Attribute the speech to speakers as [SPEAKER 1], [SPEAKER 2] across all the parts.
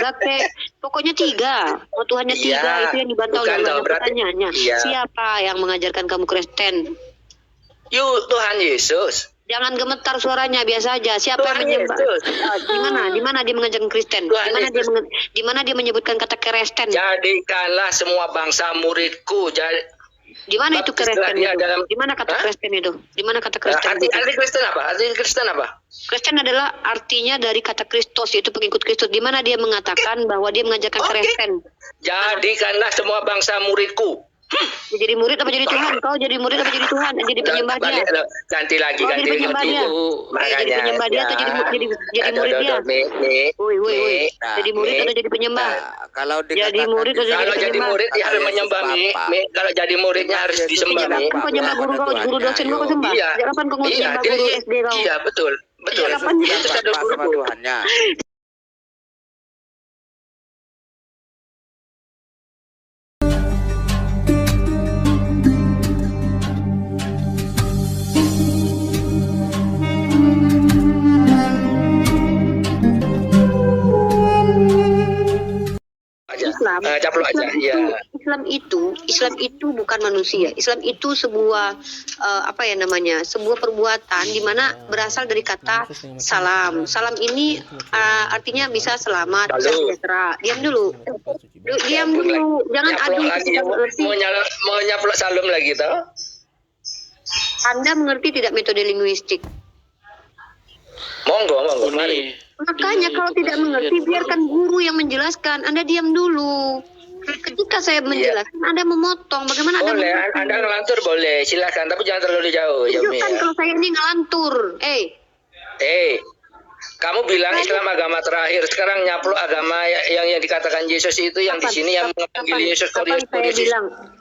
[SPEAKER 1] tiga kek. Pokoknya tiga. Oh, Tuhannya tiga. Itu yang dibantah oleh Allah. Pertanyaannya, siapa yang mengajarkan kamu Kristen?
[SPEAKER 2] Tuhan Yesus.
[SPEAKER 1] Jangan gemetar suaranya, biasa aja. Siapa yang menyembah? Di mana dia mengajarkan Kristen? Di mana dia menyebutkan kata Kristen?
[SPEAKER 2] Jadikanlah semua bangsa muridku.
[SPEAKER 1] Di mana itu Kristen itu? Di mana kata Kristen itu? Di mana kata Kristen?
[SPEAKER 2] Arti Kristen apa? Arti Kristen apa?
[SPEAKER 1] Kristen adalah artinya dari kata Kristus, yaitu pengikut Kristus. Di mana dia mengatakan bahwa dia mengajarkan Kristen?
[SPEAKER 2] Jadikanlah semua bangsa muridku.
[SPEAKER 1] Jadi murid apa jadi Tuhan? Kau jadi murid apa jadi Tuhan? Jadi penyembah dia.
[SPEAKER 2] Ganti lagi.
[SPEAKER 1] Jadi penyembah dia. Jadi penyembah dia atau jadi murid dia? Woi. Jadi murid atau jadi penyembah?
[SPEAKER 3] Kalau
[SPEAKER 1] jadi murid atau
[SPEAKER 2] jadi murid dia harus menyembah Mi. Kalau jadi muridnya harus disembah Mi.
[SPEAKER 1] Kapan kau nyembah guru dosen kau sembah? Kapan kau nyembah guru SD kau?
[SPEAKER 2] Iya betul.
[SPEAKER 1] Kapan
[SPEAKER 2] itu sadar guru
[SPEAKER 3] Tuhannya.
[SPEAKER 1] Islam itu bukan manusia. Islam itu sebuah sebuah perbuatan di mana berasal dari kata salam. Salam ini artinya bisa selamat, bisa sejahtera. Diam dulu. Jangan adu.
[SPEAKER 2] Mau nyaplok salam lagi toh?
[SPEAKER 1] Anda mengerti tidak metode linguistik?
[SPEAKER 2] Monggo, mari.
[SPEAKER 1] Makanya kalau tidak mengerti, biarkan guru yang menjelaskan. Anda diam dulu. Ketika saya menjelaskan, Anda memotong. Bagaimana Anda
[SPEAKER 2] boleh, Anda ngelantur boleh, silakan. Tapi jangan terlalu jauh.
[SPEAKER 1] Tunjukkan kalau saya ini ngelantur.
[SPEAKER 2] Kamu bilang Islam agama terakhir. Sekarang nyaplok agama yang dikatakan Yesus itu yang di sini yang memanggil Yesus.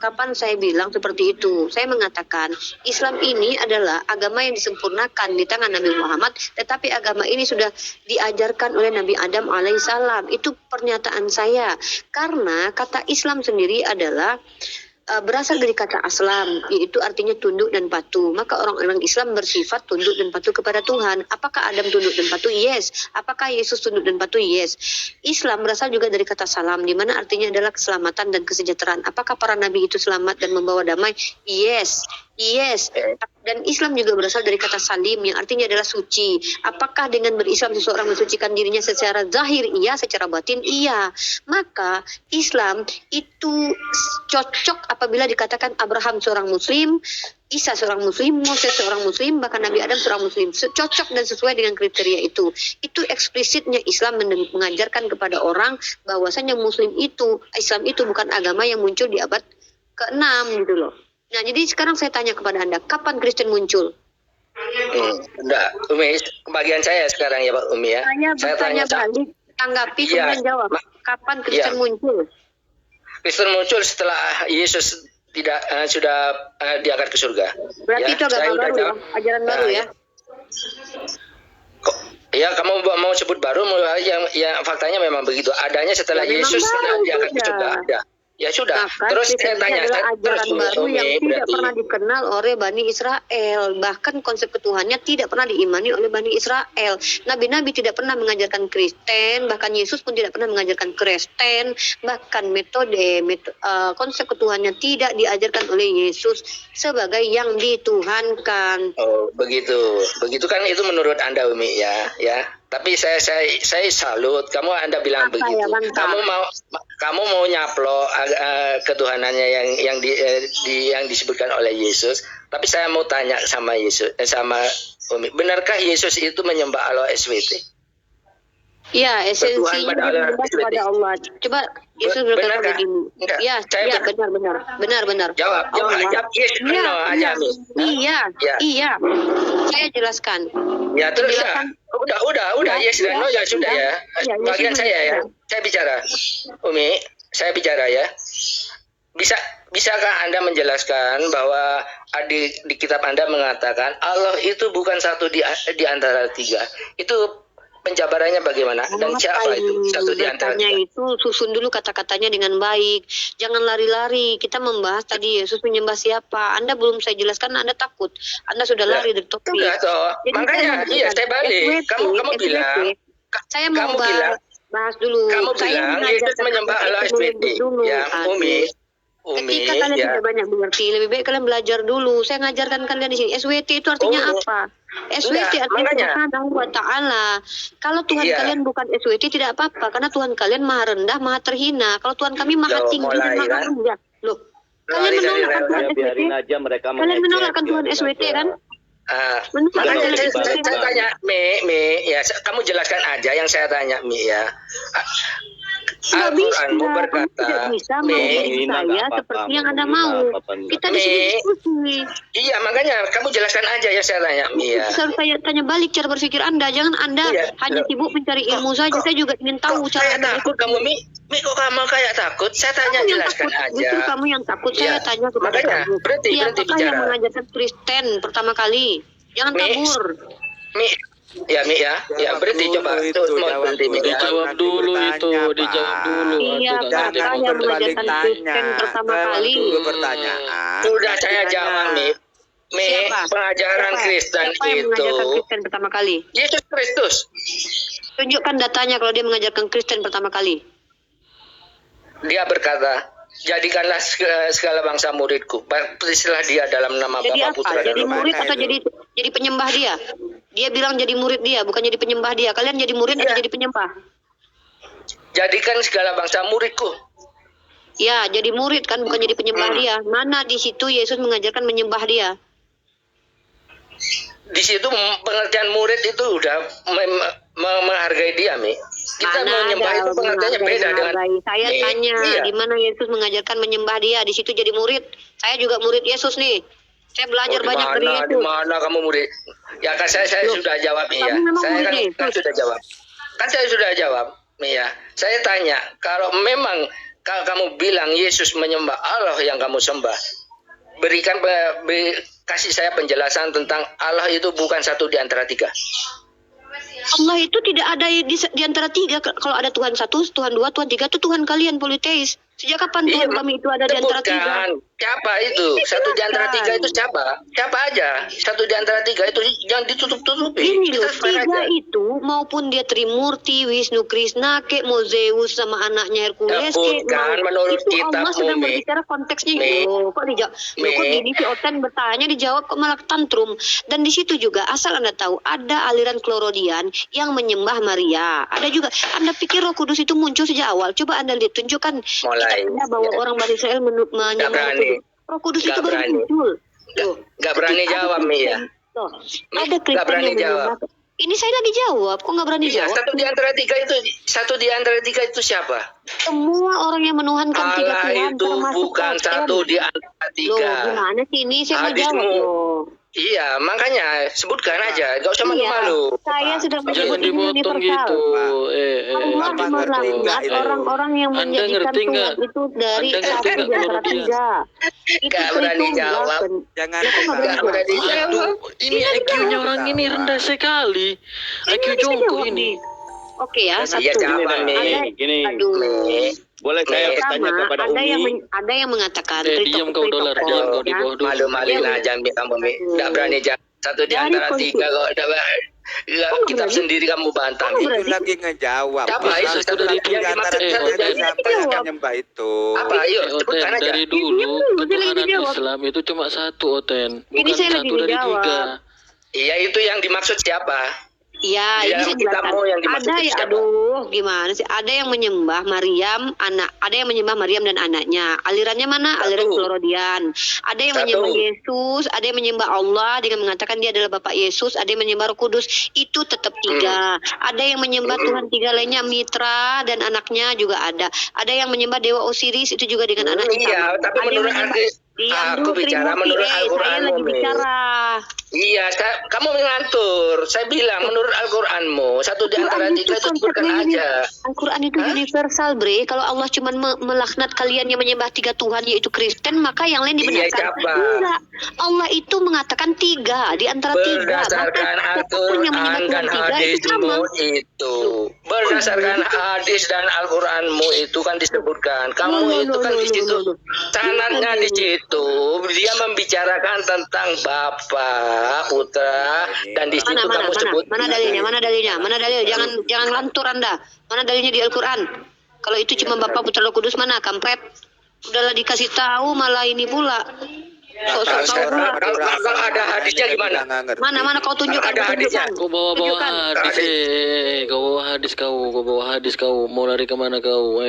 [SPEAKER 1] Kapan saya bilang seperti itu? Saya mengatakan Islam ini adalah agama yang disempurnakan di tangan Nabi Muhammad, tetapi agama ini sudah diajarkan oleh Nabi Adam alaihissalam. Itu pernyataan saya. Karena kata Islam sendiri adalah berasal dari kata aslam, yaitu artinya tunduk dan patuh. Maka orang-orang Islam bersifat tunduk dan patuh kepada Tuhan. Apakah Adam tunduk dan patuh? Yes. Apakah Yesus tunduk dan patuh? Yes. Islam berasal juga dari kata salam, di mana artinya adalah keselamatan dan kesejahteraan. Apakah para nabi itu selamat dan membawa damai? Yes. Dan Islam juga berasal dari kata salim, yang artinya adalah suci. Apakah dengan berislam seseorang mensucikan dirinya secara zahir? Iya. Secara batin? Iya. Maka Islam itu cocok apabila dikatakan Abraham seorang muslim, Isa seorang muslim, Moses seorang muslim, bahkan Nabi Adam seorang muslim. Cocok dan sesuai dengan kriteria itu. Itu eksplisitnya Islam mengajarkan kepada orang bahwasanya Islam itu bukan agama yang muncul di abad ke-6 gitu loh. Nah, jadi sekarang saya tanya kepada Anda, kapan Kristen muncul?
[SPEAKER 2] Enggak, Umi, kebagian saya sekarang ya Pak Umi ya.
[SPEAKER 1] Saya tanya balik, tanggapi kemudian jawab. Kapan Kristen muncul?
[SPEAKER 2] Kristen muncul setelah Yesus sudah diangkat ke surga.
[SPEAKER 1] Berarti itu agama baru ya, ajaran baru ya.
[SPEAKER 2] Ya, kamu mau sebut baru, yang faktanya memang begitu. Adanya setelah Yesus sudah diangkat ke surga ada. Ya sudah. Terus saya tanya,
[SPEAKER 1] ajaran baru yang tidak pernah dikenal oleh Bani Israel. Bahkan konsep ketuhannya tidak pernah diimani oleh Bani Israel. Nabi-nabi tidak pernah mengajarkan Kristen, bahkan Yesus pun tidak pernah mengajarkan Kristen. Bahkan konsep ketuhannya tidak diajarkan oleh Yesus sebagai yang dituhankan.
[SPEAKER 2] Oh, begitu. Begitu kan itu menurut Anda Umi ya. Tapi saya salut. Anda bilang begitu. Kamu mau nyaplok ketuhanannya yang disebutkan oleh Yesus. Tapi saya mau tanya sama sama Umi, benarkah Yesus itu menyembah Allah SWT?
[SPEAKER 1] Ya, esensinya kepada Allah. Coba Yesus berkata begini. Benar.
[SPEAKER 2] Jawab. Yes, no, aja Umi.
[SPEAKER 1] Iya. Saya jelaskan.
[SPEAKER 2] Ya terus udah yes dan no ya sudah ya. Bagian saya ya. Saya bicara. Umi, saya bicara ya. Bisakah Anda menjelaskan bahwa di kitab Anda mengatakan Allah itu bukan satu di antara tiga? Itu penjabarannya bagaimana? Dan siapa itu satu di antara tiga?
[SPEAKER 1] Itu susun dulu kata-katanya dengan baik. Jangan lari-lari. Kita membahas tadi Yesus menyembah siapa. Anda belum saya jelaskan, Anda takut. Anda sudah lari dari topik.
[SPEAKER 2] Makanya saya balik. Kamu bilang.
[SPEAKER 1] Saya mau bahas. Bahas dulu.
[SPEAKER 2] Kamu bilang Yesus menyembah Allah SWT. Ya, Umi.
[SPEAKER 1] Ketika kalian tidak banyak mengerti, lebih baik kalian belajar dulu. Saya ngajarkan kalian di sini. SWT itu artinya apa? SWT artinya Subhanahu wa ta'ala. Kalau Tuhan kalian bukan SWT tidak apa-apa, karena Tuhan kalian maha rendah, maha terhina. Kalau Tuhan kami maha tinggi dan maha rendah. Loh, kalian menolakkan Tuhan SWT? Kalian menolakkan Tuhan SWT kan?
[SPEAKER 2] Makanya saya tanya, Mi, ya kamu jelaskan aja yang saya tanya, Mi ya. Al-Quranmu berkata,
[SPEAKER 1] tidak bisa mengajari saya seperti yang Anda mau. Kita di sini diskusi.
[SPEAKER 2] Iya, makanya kamu jelaskan aja yang saya tanya, Mi ya.
[SPEAKER 1] Saya tanya balik cara berpikir Anda. Jangan Anda hanya sibuk mencari ilmu saja. Saya juga ingin tahu cara Anda
[SPEAKER 2] takut kamu, Mi. Kok kamu kayak takut? Saya tanya jelaskan aja.
[SPEAKER 1] Justru kamu yang takut. Saya tanya kepada kamu.
[SPEAKER 2] Berhenti bicara.
[SPEAKER 1] Yang mengajarkan Kristen pertama kali? Jangan kabur.
[SPEAKER 2] Mi, ya berhenti coba berhenti
[SPEAKER 3] dijawab dulu itu, dijawab dulu.
[SPEAKER 1] Iya, kakak yang mengajarkan Kristen pertama kali.
[SPEAKER 2] Sudah saya jawab, Mi. Pengajaran Kristen
[SPEAKER 1] siapa yang mengajarkan Kristen pertama kali?
[SPEAKER 2] Yesus Kristus.
[SPEAKER 1] Tunjukkan datanya kalau dia mengajarkan Kristen pertama kali.
[SPEAKER 2] Dia berkata, jadikanlah segala bangsa muridku. Baptislah dia dalam nama Bapa, Putra, dan
[SPEAKER 1] Jadi
[SPEAKER 2] Roh
[SPEAKER 1] murid atau jadi penyembah dia? Dia bilang jadi murid dia, bukan jadi penyembah dia. Kalian jadi murid atau jadi penyembah?
[SPEAKER 2] Jadikan segala bangsa muridku.
[SPEAKER 1] Ya, jadi murid kan, bukan jadi penyembah dia. Mana di situ Yesus mengajarkan menyembah dia?
[SPEAKER 2] Di situ pengertian murid itu udah menghargai dia, Mi. Kita menyembah itu pengertiannya beda dengan
[SPEAKER 1] saya tanya, di mana Yesus mengajarkan menyembah dia? Di situ jadi murid. Saya juga murid Yesus nih. Saya belajar banyak dari Yesus.
[SPEAKER 2] Di mana kamu murid? Ya kan saya sudah jawab, Mi ya. Saya kan sudah jawab. Kan saya sudah jawab, Mi ya. Saya tanya, kalau memang kalau kamu bilang Yesus menyembah Allah yang kamu sembah, kasih saya penjelasan tentang Allah itu bukan satu di antara tiga.
[SPEAKER 1] Allah itu tidak ada di antara tiga. Kalau ada Tuhan satu, Tuhan dua, Tuhan tiga, itu Tuhan kalian politeis. Sejak kapan Tuhan kami itu ada di antara tiga?
[SPEAKER 2] Siapa itu? Satu di antara tiga itu siapa? Siapa aja? Satu di antara tiga itu yang ditutup-tutupi.
[SPEAKER 1] Ini loh, tiga itu maupun dia Trimurti, Wisnu, Krishna, mau Zeus sama anaknya Hercules,
[SPEAKER 2] menurut
[SPEAKER 1] itu
[SPEAKER 2] kitab
[SPEAKER 1] Allah sedang berbicara konteksnya itu. Kok dijawab? Kok gini si Oten bertanya dijawab kok malah tantrum. Dan di situ juga asal Anda tahu ada aliran Klorodian yang menyembah Maria. Ada juga. Anda pikir Roh Kudus itu muncul sejak awal? Coba Anda lihat, tunjukkan kita bahwa orang Bani Israel menyembah Roh Kudus itu baru muncul.
[SPEAKER 2] Gak berani jawab, Mi ya.
[SPEAKER 1] Ada Kristen yang menyembah. Ini saya lagi jawab, kok nggak berani jawab?
[SPEAKER 2] Satu di antara tiga itu siapa?
[SPEAKER 1] Semua orang yang menuhankan tiga Tuhan,
[SPEAKER 2] itu bukan satu di antara tiga.
[SPEAKER 1] Loh, gimana sih ini? Saya mau jawab loh.
[SPEAKER 2] Iya, makanya sebutkan aja, gak usah malu-malu.
[SPEAKER 1] Saya sudah menyebut
[SPEAKER 3] Jangan dipotong gitu.
[SPEAKER 1] Allah melaknat orang-orang yang menjadikan Tuhan itu dari satu di antara tiga.
[SPEAKER 2] Gak berani jawab.
[SPEAKER 4] Jangan
[SPEAKER 2] berani jawab.
[SPEAKER 3] Ini IQ-nya orang ini rendah sekali. IQ jongkok ini.
[SPEAKER 1] Oke ya, satu.
[SPEAKER 4] Gini.
[SPEAKER 1] Aduh.
[SPEAKER 4] Boleh saya bertanya kepada Umi?
[SPEAKER 1] Ada yang mengatakan
[SPEAKER 3] diam kau dolar, jangan kau di bawah dulu.
[SPEAKER 2] Malu-malu lah, jangan kamu, Mi. Gak berani jawab. Satu di antara tiga kok kitab sendiri kamu bantah.
[SPEAKER 4] Itu lagi ngejawab.
[SPEAKER 2] Siapa itu? Satu dari tiga
[SPEAKER 4] siapa yang menyembah itu?
[SPEAKER 2] Apa? Ayo, sebutkan aja.
[SPEAKER 3] Dari dulu ketuhanan Islam itu cuma satu, Oten. Bukan satu dari tiga.
[SPEAKER 2] Iya, itu yang dimaksud siapa?
[SPEAKER 1] Ya, ini saya jelaskan. Ada ya, aduh, gimana sih? Ada yang menyembah Maryam, ada yang menyembah Maryam dan anaknya. Alirannya mana? Aliran Klorodian. Ada yang menyembah Yesus, ada yang menyembah Allah dengan mengatakan dia adalah Bapak Yesus, ada yang menyembah Roh Kudus, itu tetap tiga. Ada yang menyembah Tuhan tiga lainnya, Mitra dan anaknya juga ada. Ada yang menyembah Dewa Osiris, itu juga dengan anaknya.
[SPEAKER 2] Iya, tapi menurut aku bicara menurut Al-Quran.
[SPEAKER 1] Saya lagi bicara.
[SPEAKER 2] Iya, kamu mengantur. Saya bilang menurut Al-Quranmu satu di antara tiga itu sebutkan aja.
[SPEAKER 1] Al-Quran itu universal, Bre. Kalau Allah cuma melaknat kalian yang menyembah tiga Tuhan yaitu Kristen, maka yang lain dibenarkan. Enggak. Allah itu mengatakan tiga di antara tiga.
[SPEAKER 2] Berdasarkan Al-Quran dan hadismu itu. Berdasarkan hadis dan Al-Quranmu itu kan disebutkan. Kamu itu kan di situ. Sanadnya di situ. itu dia membicarakan tentang Bapa, Putra, dan di situ kamu sebut
[SPEAKER 1] mana dalil, jangan lantur Anda. Mana dalilnya di Al-Qur'an? Kalau itu cuma Bapa, Putra, Roh Kudus, mana kampret? Udahlah dikasih tahu malah ini pula.
[SPEAKER 2] Kalau ada hadisnya gimana?
[SPEAKER 1] Mana kau tunjukkan?
[SPEAKER 2] Ada hadisnya.
[SPEAKER 3] Kau bawa hadis, kau bawa hadis kau. Mau lari kemana kau?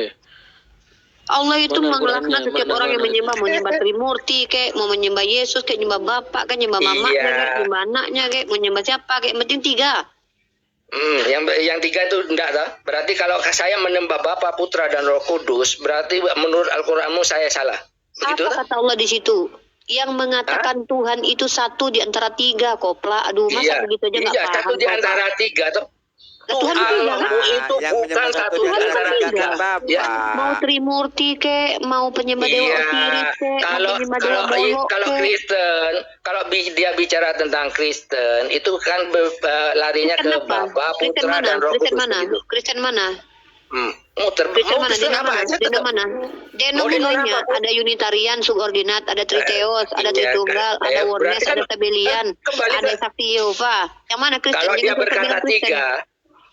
[SPEAKER 1] Allah itu melaknat setiap orang yang
[SPEAKER 3] mana?
[SPEAKER 1] mau menyembah Trimurti kek, mau menyembah Yesus kek, nyembah Bapak kan, nyembah mamanya kek, nyembah anaknya kek, mau nyembah siapa kek, penting 3.
[SPEAKER 2] Yang 3 itu enggak toh? Berarti kalau saya menyembah Bapa, Putra, dan Roh Kudus, berarti menurut Al-Qur'anmu saya salah. Begitu?
[SPEAKER 1] Apa kata Allah di situ? Yang mengatakan Tuhan itu satu di antara 3, kopla. Aduh, masa begitu aja nggak paham?
[SPEAKER 2] Satu di antara 3 toh.
[SPEAKER 1] Tuhan itu
[SPEAKER 2] itu bukan satu di antara 3. Ya.
[SPEAKER 1] Mau Trimurti ke, mau penyembah Dewa Osiris ke, mau penyembah Dewa Bolok
[SPEAKER 2] kalau Kristen, kalau dia bicara tentang Kristen, itu kan larinya ke Bapa, Putra, dan Roh Kudus.
[SPEAKER 1] Kristen mana?
[SPEAKER 2] Kristen
[SPEAKER 1] mana? Denominasinya ada Unitarian, Subordinat, ada Triteos, ada Tritunggal, ada Oneness, ada Sabelian, ada Sakti Yehova. Yang mana Kristen?
[SPEAKER 2] Kalau dia berkata 3,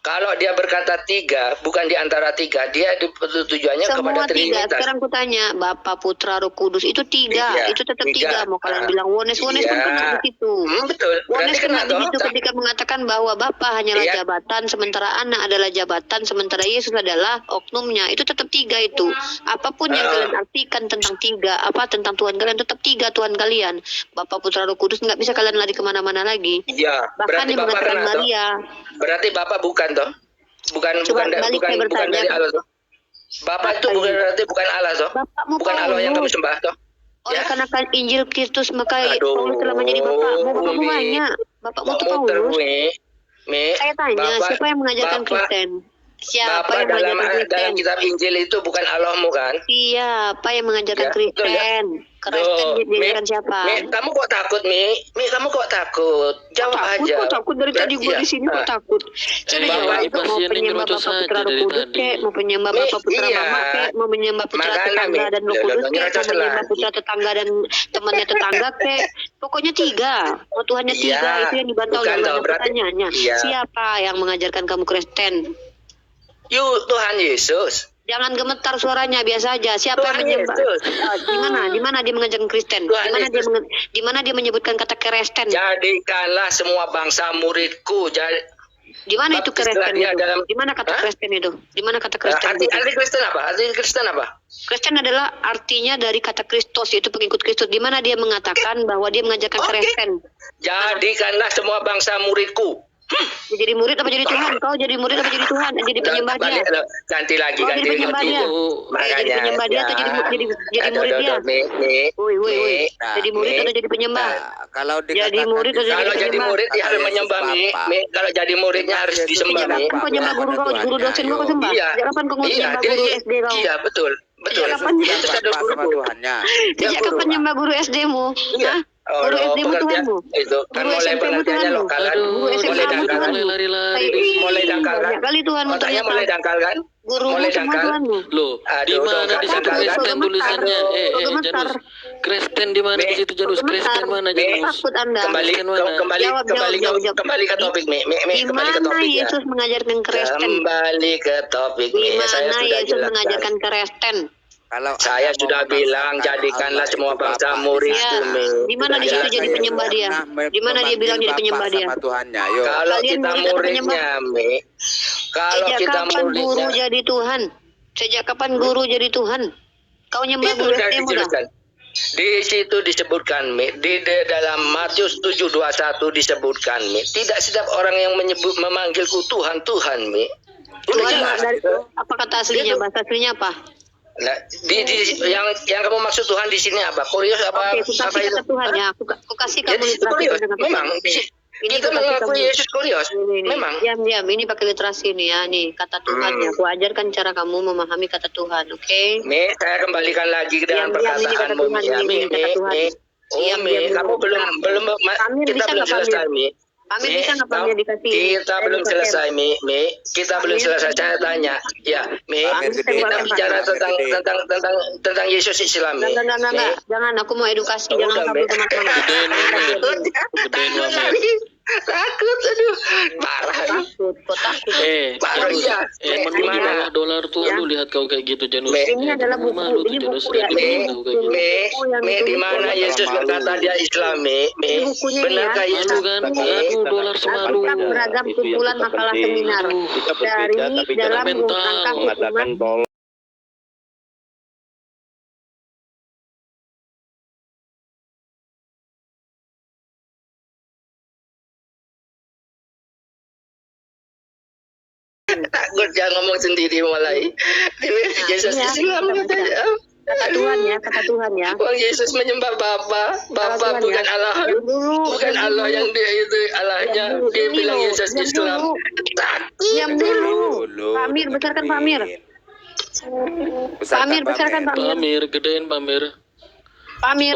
[SPEAKER 2] kalau dia berkata 3, bukan di antara 3, dia tujuannya kepada Trinitas.
[SPEAKER 1] Sekarang kutanya, Bapa, Putra, Roh Kudus itu 3, itu tetap 3. Mau kalian bilang Oneness pun kena di situ.
[SPEAKER 2] Betul.
[SPEAKER 1] Oneness kena di situ ketika mengatakan bahwa Bapa hanyalah jabatan, sementara Anak adalah jabatan, sementara Yesus adalah oknumnya. Itu tetap 3 itu. Apapun yang kalian artikan tentang 3, tentang Tuhan kalian tetap 3 Tuhan kalian. Bapa, Putra, Roh Kudus nggak bisa kalian lari kemana-mana lagi.
[SPEAKER 2] Iya.
[SPEAKER 1] Bahkan yang mengatakan Maria.
[SPEAKER 2] Berarti Bapa bukan toh? Bukan dari Allah toh. Bapak itu bukan Allah toh. Bukan Allah yang kamu sembah toh.
[SPEAKER 1] Oleh karena Injil Kristus maka Paulus telah menjadi bapakmu banyak. Bapakmu itu Paulus. Saya tanya, siapa yang mengajarkan Kristen? Siapa yang mengajarkan Kristen?
[SPEAKER 2] Dalam kitab Injil itu bukan Allahmu kan?
[SPEAKER 1] Siapa yang mengajarkan Kristen? Kristen diajarkan siapa?
[SPEAKER 2] Kamu kok takut, Mi? Kamu kok takut? Jawab aja.
[SPEAKER 1] Kok takut dari tadi gue di sini kok takut? Saya jawab itu mau penyembah Bapa, Putra, Roh Kudus kek, mau penyembah Bapa, Putra, Mama kek, mau menyembah Putra tetangga dan Roh Kudus kek, mau menyembah Putra tetangga dan temannya tetangga kek. Pokoknya 3. Mau Tuhannya 3, itu yang dibantah oleh Allah. Pertanyaannya, siapa yang mengajarkan kamu Kristen?
[SPEAKER 2] Tuhan Yesus.
[SPEAKER 1] Jangan gemetar suaranya, biasa aja. Siapa yang menyembah? Di mana dia mengajarkan Kristen? Di mana dia menyebutkan kata Kristen?
[SPEAKER 2] Jadikanlah semua bangsa muridku.
[SPEAKER 1] Di mana itu Kristen itu? Di mana kata Kristen itu? Di mana kata Kristen?
[SPEAKER 2] Arti Kristen apa? Arti Kristen apa?
[SPEAKER 1] Kristen adalah artinya dari kata Kristus, yaitu pengikut Kristus. Di mana dia mengatakan bahwa dia mengajarkan Kristen?
[SPEAKER 2] Jadikanlah semua bangsa muridku.
[SPEAKER 1] Jadi murid apa jadi Tuhan? Kau jadi murid apa jadi Tuhan? Jadi penyembah dia.
[SPEAKER 2] Ganti lagi.
[SPEAKER 1] Jadi penyembah dia. Jadi penyembah dia atau jadi murid dia? Woi. Jadi murid atau jadi penyembah?
[SPEAKER 4] Kalau
[SPEAKER 1] jadi murid atau jadi
[SPEAKER 2] murid dia harus menyembah Mi. Kalau jadi muridnya harus disembah Mi.
[SPEAKER 1] Kau nyembah guru dosen kau sembah? Sejak kapan kau nyembah guru SD kau?
[SPEAKER 2] Iya betul.
[SPEAKER 1] Sejak kapan nyembah guru SD-mu? Guru SD-mu Tuhanmu?
[SPEAKER 2] Itu kan mulai pengertiannya lokal kan? Mulai dangkal kan? Mulai dangkal kan?
[SPEAKER 1] Kali Tuhanmu ternyata.
[SPEAKER 2] Mulai dangkal kan?
[SPEAKER 1] Gurumu semua Tuhanmu.
[SPEAKER 3] Loh, di mana di situ Kristen tulisannya? Janus. Kristen di mana di situ Janus? Kristen mana Janus?
[SPEAKER 1] Takut Anda.
[SPEAKER 2] Kembali ke topik Mi.
[SPEAKER 1] Di mana Yesus mengajarkan Kristen?
[SPEAKER 2] Kembali ke topik Mi.
[SPEAKER 1] Di mana Yesus mengajarkan Kristen?
[SPEAKER 4] Kalau
[SPEAKER 2] saya sudah bilang jadikanlah semua bangsa muridku.
[SPEAKER 1] Di mana di situ jadi penyembah dia? Di mana dia bilang jadi penyembah dia?
[SPEAKER 2] Kalau kita muridnya, Mi. Kalau kita
[SPEAKER 1] muridnya. Guru jadi Tuhan? Sejak kapan guru jadi Tuhan? Kau nyembah guru SD-mu dah?
[SPEAKER 2] Di situ disebutkan Mi, di dalam Matius 7:21 disebutkan Mi, tidak setiap orang yang memanggilku Tuhan Mi.
[SPEAKER 1] Tuhan dari apa kata aslinya? Bahasa aslinya apa?
[SPEAKER 2] Nah, yang kamu maksud Tuhan di sini apa? Kurios apa?
[SPEAKER 1] Oke, apa itu? Tuhan ya, aku kasih kamu literasi.
[SPEAKER 2] Memang kita mengakui Yesus kurios. Memang.
[SPEAKER 1] Diam. Ini pakai literasi nih ya, nih kata Tuhan ya. Aku ajarkan cara kamu memahami kata Tuhan, oke?
[SPEAKER 2] Mi, saya kembalikan lagi ke dalam perkataanmu ya. Mi, kamu belum kita belum selesai Mi.
[SPEAKER 1] Pamir bisa nggak Pamir dikasih?
[SPEAKER 2] Kita belum selesai, Mi. Kita belum selesai. Saya tanya, ya, Mi. Kita bicara tentang Yesus Islam, Mi.
[SPEAKER 1] Enggak. Jangan, aku mau edukasi. Jangan kabur teman-teman.
[SPEAKER 2] Takut, aduh, parah.
[SPEAKER 1] Takut.
[SPEAKER 2] Parah ya.
[SPEAKER 3] Gimana dolar tuh, lu lihat kau kayak gitu Janus.
[SPEAKER 1] Ini adalah buku. Ini buku ya.
[SPEAKER 2] Mi, di mana Yesus berkata dia Islam, Mi? Benarkah Yesus?
[SPEAKER 3] Aduh, dolar semalu.
[SPEAKER 1] Beragam kumpulan makalah seminar dari dalam rangka hukuman.
[SPEAKER 2] Takut jangan ngomong sendiri mulai. Yesus Islam katanya.
[SPEAKER 1] Kata Tuhan ya.
[SPEAKER 2] Wong Yesus menyembah Bapa bukan Allah. Bukan Allah yang dia itu Allahnya. Dia bilang Yesus Islam.
[SPEAKER 1] Diam dulu. Pamir, besarkan Pamir. Besarkan Pamir.
[SPEAKER 3] Pamir, gedein Pamir.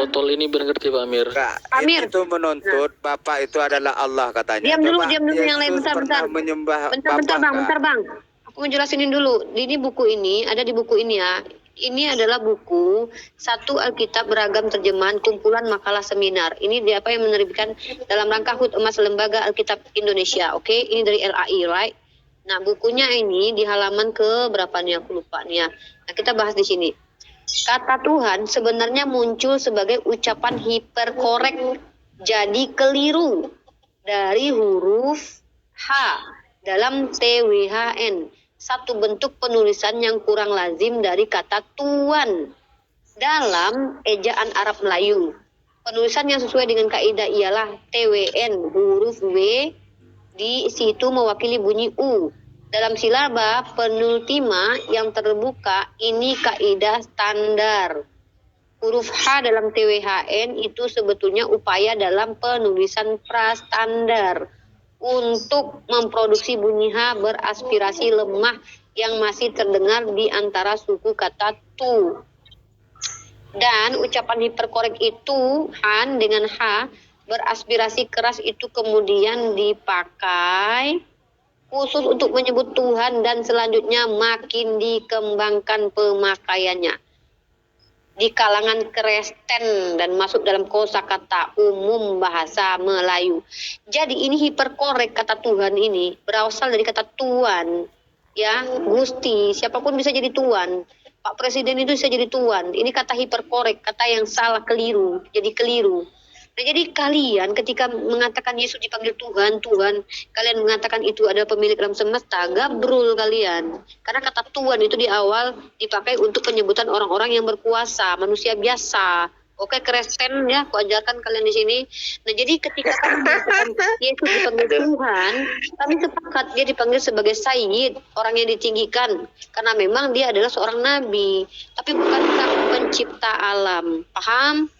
[SPEAKER 3] Botol ini berarti Pamir.
[SPEAKER 1] Pamir
[SPEAKER 4] itu menuntut Bapak itu adalah Allah katanya.
[SPEAKER 1] Diam dulu yang lain bentar. Bentar bang. Aku mau jelasin dulu. Ini buku ini ada di buku ini ya. Ini adalah buku Satu Alkitab Beragam Terjemahan Kumpulan Makalah Seminar. Ini dia apa yang menerbitkan dalam rangka HUT Emas Lembaga Alkitab Indonesia. Oke, ini dari LAI, right? Nah, bukunya ini di halaman ke berapa nih aku lupa nih ya. Nah, kita bahas di sini. Kata Tuhan sebenarnya muncul sebagai ucapan hiperkorek, jadi keliru dari huruf H dalam TWHN. Satu bentuk penulisan yang kurang lazim dari kata Tuan dalam ejaan Arab Melayu. Penulisan yang sesuai dengan kaidah ialah TWN, huruf W di situ mewakili bunyi U. Dalam silaba penultima yang terbuka, ini kaidah standar. Huruf H dalam TWHN itu sebetulnya upaya dalam penulisan prastandar untuk memproduksi bunyi H beraspirasi lemah yang masih terdengar di antara suku kata tu. Dan ucapan hiperkorek itu, Han dengan H, beraspirasi keras itu kemudian dipakai khusus untuk menyebut Tuhan dan selanjutnya makin dikembangkan pemakaiannya di kalangan Kristen dan masuk dalam kosakata umum bahasa Melayu. Jadi ini hiperkorek kata Tuhan ini berasal dari kata Tuan, ya, Gusti, siapapun bisa jadi Tuan. Pak Presiden itu bisa jadi Tuan. Ini kata hiperkorek, kata yang salah, keliru, jadi keliru. Nah, jadi kalian ketika mengatakan Yesus dipanggil Tuhan, kalian mengatakan itu adalah pemilik alam semesta, gabrul kalian. Karena kata Tuhan itu di awal dipakai untuk penyebutan orang-orang yang berkuasa, manusia biasa. Oke, Kristen ya, aku ajarkan kalian di sini. Nah, jadi ketika kami mengatakan Yesus dipanggil Tuhan, kami sepakat dia dipanggil sebagai Sayyid, orang yang ditinggikan. Karena memang dia adalah seorang nabi, tapi bukan pencipta alam. Paham?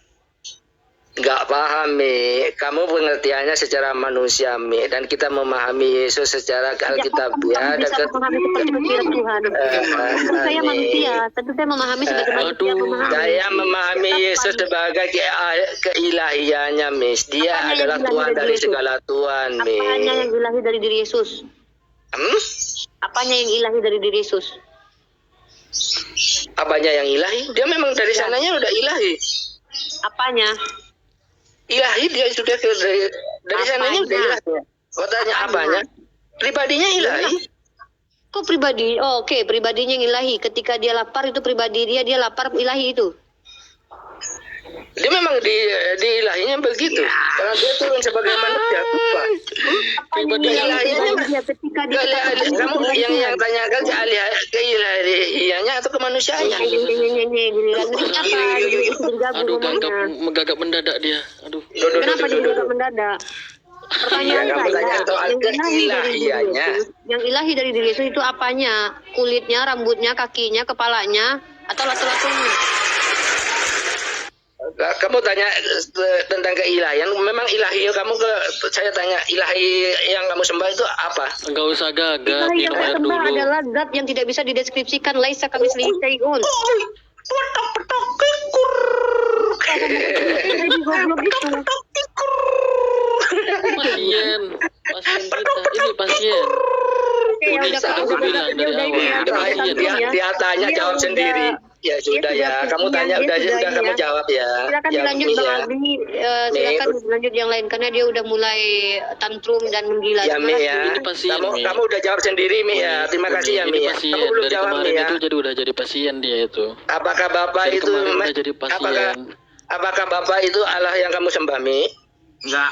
[SPEAKER 2] Nggak paham, Mi. Kamu pengertiannya secara manusia, Mi. Dan kita memahami Yesus secara Alkitabiah. Dan
[SPEAKER 1] memahami seperti pikiran Tuhan. Saya manusia, tentu saya memahami sebagaimana dia memahami.
[SPEAKER 2] Saya memahami Yesus sebagai keilahiannya, Mi. Dia adalah Tuhan dari segala Tuhan, Mi.
[SPEAKER 1] Apanya yang ilahi dari diri Yesus? Apanya yang ilahi dari diri Yesus?
[SPEAKER 2] Apanya yang ilahi? Dia memang dari sananya udah ilahi.
[SPEAKER 1] Apanya?
[SPEAKER 2] Ilahi dia sudah dari sananya udah ilahi. Kau tanya apanya? Pribadinya ilahi.
[SPEAKER 1] Kok pribadi? Oh, oke, pribadinya yang ilahi. Ketika dia lapar itu pribadi dia lapar ilahi itu.
[SPEAKER 2] Dia memang di ilahinya begitu. Karena dia turun sebagai manusia.
[SPEAKER 3] Pribadinya
[SPEAKER 1] ilahinya ketika dia
[SPEAKER 2] kamu yang tanyakan keilahiannya atau kemanusiaannya?
[SPEAKER 3] Aduh, gagap mendadak dia. Aduh.
[SPEAKER 1] Kenapa dia gagap mendadak? Pertanyaan saya, yang ilahi dari diri Yesus itu apanya? Kulitnya, rambutnya, kakinya, kepalanya, atau lato-latonya?
[SPEAKER 2] Kamu tanya tentang keilahian, memang ilahi kamu saya tanya ilahi yang kamu sembah itu apa?
[SPEAKER 3] Enggak usah gagap,
[SPEAKER 1] ilahi yang saya sembah
[SPEAKER 3] dulu.
[SPEAKER 1] adalah zat yang tidak bisa dideskripsikan, laisa kamitslihi syai'un.
[SPEAKER 3] Kasian. pasien kita. Ini pasien.
[SPEAKER 1] Oke, ya udah
[SPEAKER 3] Sudah
[SPEAKER 1] kalau
[SPEAKER 3] aku bilang dari
[SPEAKER 1] udah ini ya,
[SPEAKER 3] awal.
[SPEAKER 1] Pak
[SPEAKER 3] Pasien.
[SPEAKER 1] Tantum ya.
[SPEAKER 2] Dia tanya
[SPEAKER 1] Dia
[SPEAKER 2] jawab
[SPEAKER 1] udah-
[SPEAKER 2] sendiri. Ya sudah
[SPEAKER 1] dia
[SPEAKER 2] ya.
[SPEAKER 1] sudah
[SPEAKER 2] Kamu tanya
[SPEAKER 1] dia
[SPEAKER 2] udah
[SPEAKER 1] sudah
[SPEAKER 2] kamu
[SPEAKER 1] ini ya.
[SPEAKER 2] jawab ya.
[SPEAKER 1] Silakan
[SPEAKER 2] Ya,
[SPEAKER 1] dilanjut
[SPEAKER 2] Mi,
[SPEAKER 1] Bang
[SPEAKER 2] ya.
[SPEAKER 1] Aldi, silakan dilanjut yang lain karena dia udah mulai tantrum dan menggila.
[SPEAKER 2] Ya Mi ya.
[SPEAKER 3] Ini pasien, Mi.
[SPEAKER 2] Kamu udah jawab sendiri Mi ya. Terima kasih ya Mi
[SPEAKER 3] Ini
[SPEAKER 2] ya.
[SPEAKER 3] pasien.
[SPEAKER 2] Kamu belum
[SPEAKER 3] Dari
[SPEAKER 2] jawab
[SPEAKER 3] kemarin
[SPEAKER 2] Mi ya.
[SPEAKER 3] itu udah jadi pasien dia itu.
[SPEAKER 2] Apakah Bapak
[SPEAKER 3] Dari
[SPEAKER 2] itu
[SPEAKER 3] kemarin udah jadi pasien.
[SPEAKER 2] apakah Bapak itu Allah yang kamu sembah Mi?
[SPEAKER 5] Enggak.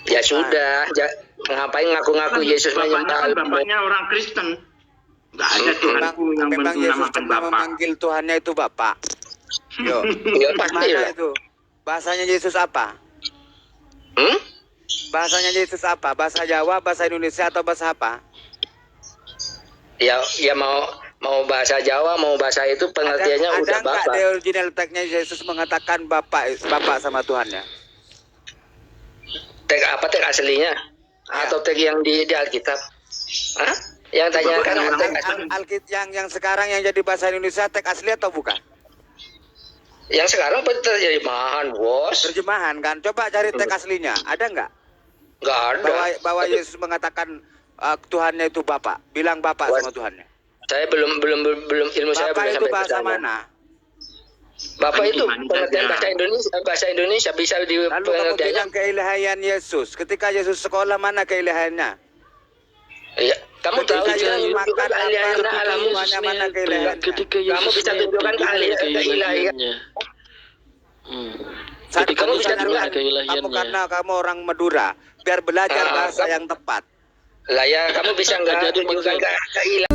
[SPEAKER 2] Ya sudah, ngapain ngaku-ngaku Yesus
[SPEAKER 5] Bapaknya
[SPEAKER 2] menyembah?
[SPEAKER 5] kan bapaknya orang Kristen. Enggak ada Tuhanku yang
[SPEAKER 4] Memang Yesus
[SPEAKER 5] menamakan
[SPEAKER 4] cuma
[SPEAKER 5] Bapak.
[SPEAKER 4] memanggil Tuhannya itu Bapak. Yo,
[SPEAKER 2] Ya pasti
[SPEAKER 4] mana
[SPEAKER 2] lah.
[SPEAKER 4] itu? Bahasanya Yesus apa? Bahasanya Yesus apa? Bahasa Jawa, bahasa Indonesia atau bahasa apa?
[SPEAKER 2] Ya mau bahasa Jawa, mau bahasa itu pengertiannya
[SPEAKER 4] Ada
[SPEAKER 2] udah
[SPEAKER 4] nggak
[SPEAKER 2] Bapak.
[SPEAKER 4] di original teksnya Yesus mengatakan Bapak sama Tuhannya?
[SPEAKER 2] Teks apa teks aslinya? Atau teks yang di Alkitab? Hah? Yang tanyakan teks asli.
[SPEAKER 4] Alkitab yang sekarang yang jadi bahasa Indonesia teks asli atau bukan?
[SPEAKER 2] Yang sekarang terjemahan, Bos.
[SPEAKER 4] Terjemahan kan? Coba cari teks aslinya. Ada nggak?
[SPEAKER 2] Nggak ada.
[SPEAKER 4] Bahwa Yesus mengatakan Tuhannya itu Bapak. Bilang Bapak sama Tuhannya.
[SPEAKER 2] Saya belum ilmu saya
[SPEAKER 4] Bapak
[SPEAKER 2] belum
[SPEAKER 4] itu
[SPEAKER 2] sampai ke
[SPEAKER 4] bahasa
[SPEAKER 2] sana.
[SPEAKER 4] mana?
[SPEAKER 2] Bapak itu
[SPEAKER 5] Gimana
[SPEAKER 2] pengertian
[SPEAKER 5] saja.
[SPEAKER 2] bahasa Indonesia bisa di
[SPEAKER 4] Lalu kamu
[SPEAKER 2] pengertiannya.
[SPEAKER 4] bilang keilahian Yesus. Ketika Yesus sekolah mana keilahiannya?
[SPEAKER 2] Ya, kamu tahu
[SPEAKER 4] Ketika
[SPEAKER 2] juga
[SPEAKER 4] Yesus makan
[SPEAKER 2] keahlian
[SPEAKER 4] apa?
[SPEAKER 2] alam.
[SPEAKER 4] Semuanya mana keilahiannya?
[SPEAKER 3] Ketika
[SPEAKER 2] Kamu bisa tunjukkan
[SPEAKER 3] keilahiannya.
[SPEAKER 4] Saat
[SPEAKER 3] Ketika
[SPEAKER 4] kamu
[SPEAKER 3] bisa
[SPEAKER 4] bisa
[SPEAKER 3] tunjukkan
[SPEAKER 4] kamu
[SPEAKER 3] keilahiannya.
[SPEAKER 4] karena kamu orang Madura, biar belajar bahasa yang tepat.
[SPEAKER 2] Lah ya, kamu bisa nggak
[SPEAKER 3] Jadi
[SPEAKER 2] tunjukkan
[SPEAKER 3] maksud-
[SPEAKER 2] keilahian